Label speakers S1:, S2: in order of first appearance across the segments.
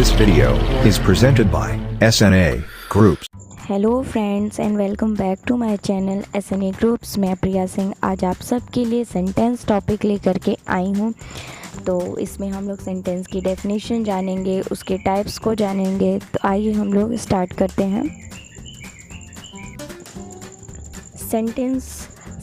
S1: This video is presented by SNA Groups.
S2: Hello friends and welcome back to my channel SNA groups. मैं प्रिया सिंह आज आप सबके लिए sentence topic लेकर के आई हूँ। तो इसमें हम लोग सेंटेंस की डेफिनेशन जानेंगे, उसके टाइप्स को जानेंगे। तो आइए हम लोग स्टार्ट करते हैं।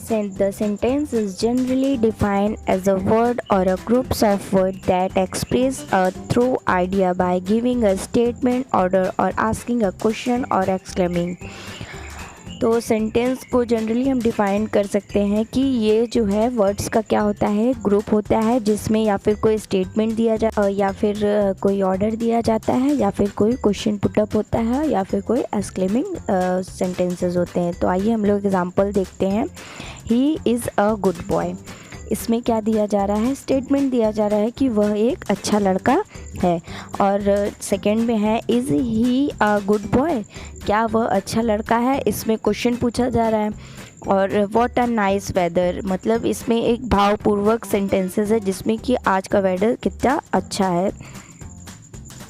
S2: The sentence is generally defined as a word or a groups of words that express a true idea by giving a statement, order or asking a question or exclaiming। तो sentence को generally हम define कर सकते हैं कि ये जो है वर्ड्स का क्या होता है, ग्रुप होता है जिसमें या फिर कोई स्टेटमेंट दिया जा या फिर कोई ऑर्डर दिया जाता है या फिर कोई क्वेश्चन पुटअप होता है या फिर कोई एक्सक्लेमिंग सेंटेंसेस होते हैं। तो आइए हम लोग एग्जांपल देखते हैं। He is a good boy. इसमें क्या दिया जा रहा है, स्टेटमेंट दिया जा रहा है कि वह एक अच्छा लड़का है। और सेकंड में है is he a good boy, क्या वह अच्छा लड़का है, इसमें क्वेश्चन पूछा जा रहा है। और व्हाट अ नाइस वेदर, मतलब इसमें एक भावपूर्वक सेंटेंसेस है जिसमें कि आज का वेदर कितना अच्छा है।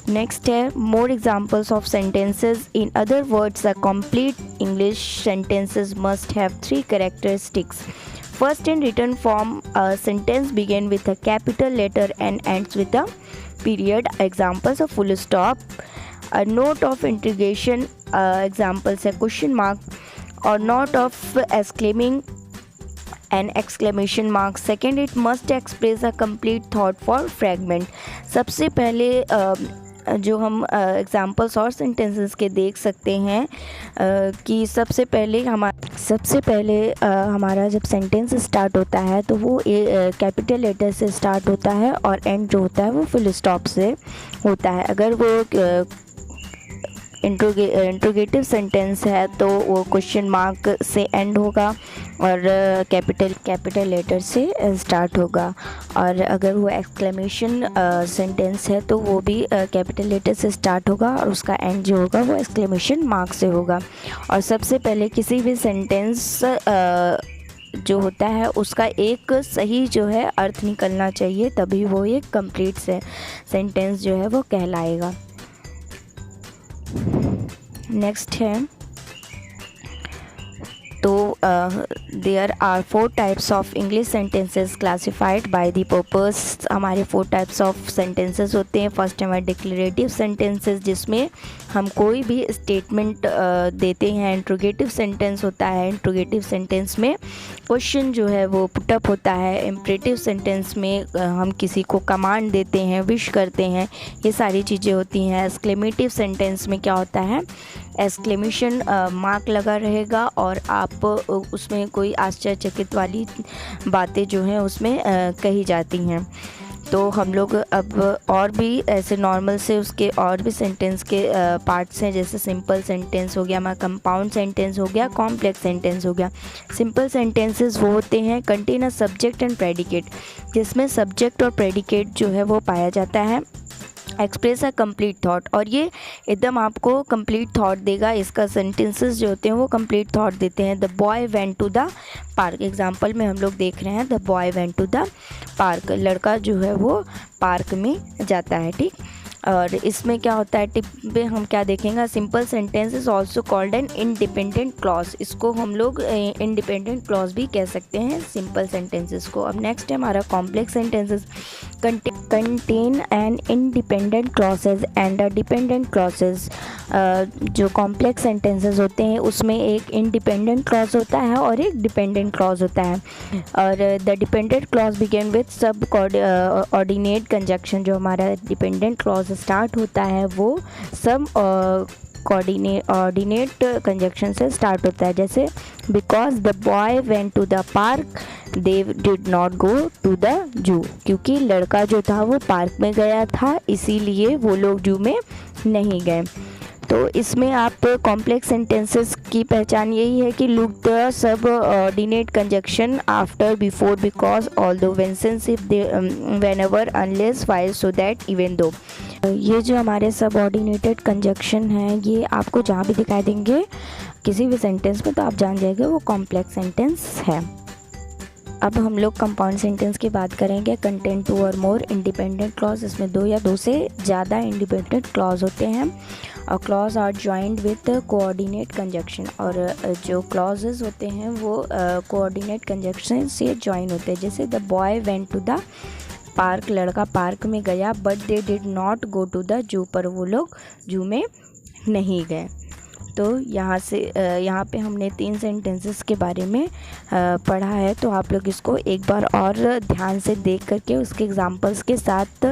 S2: नेक्स्ट है more examples of sentences. In other words a complete English sentences must have 3 characteristics. First, in written form, a sentence begins with a capital letter and ends with a period. Examples are full stop, a note of interrogation, examples are question mark, or note of exclaiming an exclamation mark. Second, it must express a complete thought for fragment. सबसे पहले जो हम examples और sentences के देख सकते हैं कि सबसे पहले हमारा जब सेंटेंस स्टार्ट होता है तो वो कैपिटल लेटर से स्टार्ट होता है और एंड जो होता है वो फुल स्टॉप से होता है। अगर वो इंट्रोगेटिव सेंटेंस है तो वो क्वेश्चन मार्क से एंड होगा और कैपिटल लेटर से स्टार्ट होगा। और अगर वो एक्सक्लेमेशन सेंटेंस है तो वो भी कैपिटल लेटर से स्टार्ट होगा और उसका एंड जो होगा वो एक्सक्लेमेशन मार्क से होगा। और सबसे पहले किसी भी सेंटेंस जो होता है उसका एक सही जो है अर्थ निकलना चाहिए, तभी वो एक कंप्लीट सेंटेंस जो है वो कहलाएगा। नेक्स्ट है तो there are 4 types of English sentences classified by the purpose. हमारे 4 टाइप्स ऑफ सेंटेंसेस होते हैं। फर्स्ट हमारे डिक्लेरेटिव सेंटेंसेस जिसमें हम कोई भी स्टेटमेंट देते हैं। इंट्रोगेटिव सेंटेंस होता है, इंट्रोगेटिव सेंटेंस में क्वेश्चन जो है वो पुटअप होता है। इम्परेटिव सेंटेंस में हम किसी को कमांड देते हैं, विश करते हैं, ये सारी चीज़ें होती हैं। एक्सक्लेमेटिव सेंटेंस में क्या होता है, एक्सक्लेमेशन मार्क लगा रहेगा और आप उसमें कोई आश्चर्यचकित वाली बातें जो हैं उसमें कही जाती हैं। तो हम लोग अब और भी ऐसे नॉर्मल से उसके और भी सेंटेंस के पार्ट्स हैं, जैसे सिंपल सेंटेंस हो गया, हमारा कंपाउंड सेंटेंस हो गया, कॉम्प्लेक्स सेंटेंस हो गया। सिंपल सेंटेंसेस वो होते हैं contain a subject and predicate, जिसमें सब्जेक्ट और प्रेडिकेट जो है वो पाया जाता है। एक्सप्रेस अ कंप्लीट थॉट, और ये एकदम आपको कंप्लीट थॉट देगा। इसका सेंटेंसेस जो होते हैं वो कंप्लीट थॉट देते हैं। The boy went to the park, example में हम लोग देख रहे हैं the boy went to the park, लड़का जो है वो पार्क में जाता है। ठीक, और इसमें क्या होता है, टिप पे हम क्या देखेंगे, simple sentence is also called an independent clause. इसको हम लोग इंडिपेंडेंट क्लॉज भी कह सकते हैं सिंपल सेंटेंसेस को। अब नेक्स्ट है हमारा complex sentences. Contain an independent clauses and a dependent clauses. जो कॉम्प्लेक्स सेंटेंसेस होते हैं उसमें एक इंडिपेंडेंट क्लॉज होता है और एक डिपेंडेंट क्लॉज होता है। और the dependent clause begin with सब ऑर्डिनेट कंजक्शन। जो हमारा डिपेंडेंट क्लॉज स्टार्ट होता है वो सब ऑर्डिनेट कंजक्शन से स्टार्ट होता है। जैसे because the boy went to the park they did not go to the zoo, क्योंकि लड़का जो था वो पार्क में गया था इसीलिए वो लोग जू में नहीं गए। तो इसमें आप कॉम्प्लेक्स सेंटेंसेस की पहचान यही है कि look the sub ordinate conjunction after before because although when since if they whenever unless while so that even though. ये जो हमारे सब ऑर्डिनेटेड कंजक्शन हैं ये आपको जहाँ भी दिखाई देंगे किसी भी सेंटेंस में तो आप जान जाएंगे वो कॉम्प्लेक्स सेंटेंस है। अब हम लोग कंपाउंड सेंटेंस की बात करेंगे। कंटेन 2 और मोर इंडिपेंडेंट क्लॉज, इसमें 2 या 2 से ज़्यादा इंडिपेंडेंट क्लॉज होते हैं। और clause are joined with coordinate conjunction, और जो क्लॉजेज होते हैं वो कोऑर्डिनेट कंजक्शन से जॉइन होते हैं। जैसे the boy went to the park, लड़का पार्क में गया, but they did not go to the zoo, पर वो लोग जू में नहीं गए। तो यहाँ पे हमने 3 सेंटेंसेस के बारे में पढ़ा है। तो आप लोग इसको एक बार और ध्यान से देख करके उसके एग्जांपल्स के साथ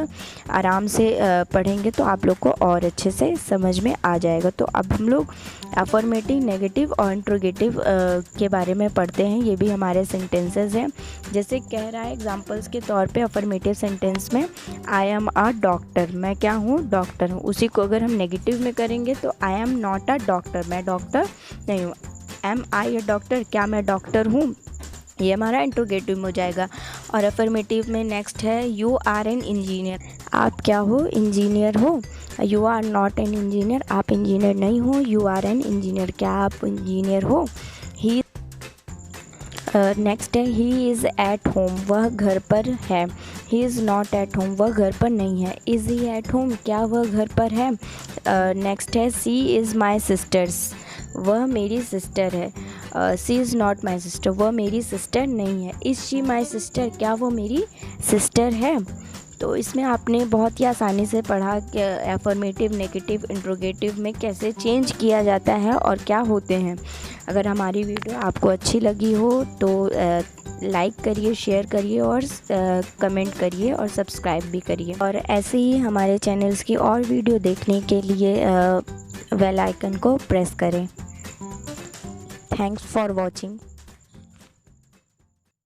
S2: आराम से पढ़ेंगे तो आप लोग को और अच्छे से समझ में आ जाएगा। तो अब हम लोग अफर्मेटिव, नेगेटिव और इंट्रोगेटिव के बारे में पढ़ते हैं। ये भी हमारे सेंटेंसेस हैं। जैसे कह रहा है एग्जांपल्स के तौर पे अफर्मेटिव सेंटेंस में आई एम अ डॉक्टर, मैं क्या हूँ, डॉक्टर हूँ। उसी को अगर हम नेगेटिव में करेंगे तो I am not a doctor, मैं डॉक्टर नहीं हूँ। एम आई अ डॉक्टर, क्या मैं डॉक्टर हूँ, ये हमारा इंट्रोगेटिव में हो जाएगा। और अफर्मेटिव में नेक्स्ट है यू आर एन इंजीनियर, आप क्या हो, इंजीनियर हो। You are not an engineer, आप इंजीनियर नहीं हो। यू आर एन इंजीनियर, क्या आप इंजीनियर हो। ही नेक्स्ट है ही इज़ एट होम, वह घर पर है। He is not at home, वह घर पर नहीं है। इज़ ही एट होम, क्या वह घर पर है। नेक्स्ट है सी इज़ माई सिस्टर्स, वह मेरी सिस्टर है। सी इज़ नॉट माई सिस्टर, वह मेरी सिस्टर नहीं है। इज़ शी माई सिस्टर, क्या वो मेरी सिस्टर है। तो इसमें आपने बहुत ही आसानी से पढ़ा कि एफर्मेटिव, नेगेटिव, इंट्रोगेटिव में कैसे चेंज किया जाता है और क्या होते हैं। अगर हमारी वीडियो आपको अच्छी लगी हो तो लाइक करिए, शेयर करिए और कमेंट करिए और सब्सक्राइब भी करिए। और ऐसे ही हमारे चैनल्स की और वीडियो देखने के लिए बेल आइकन को प्रेस करें। Thanks for watching.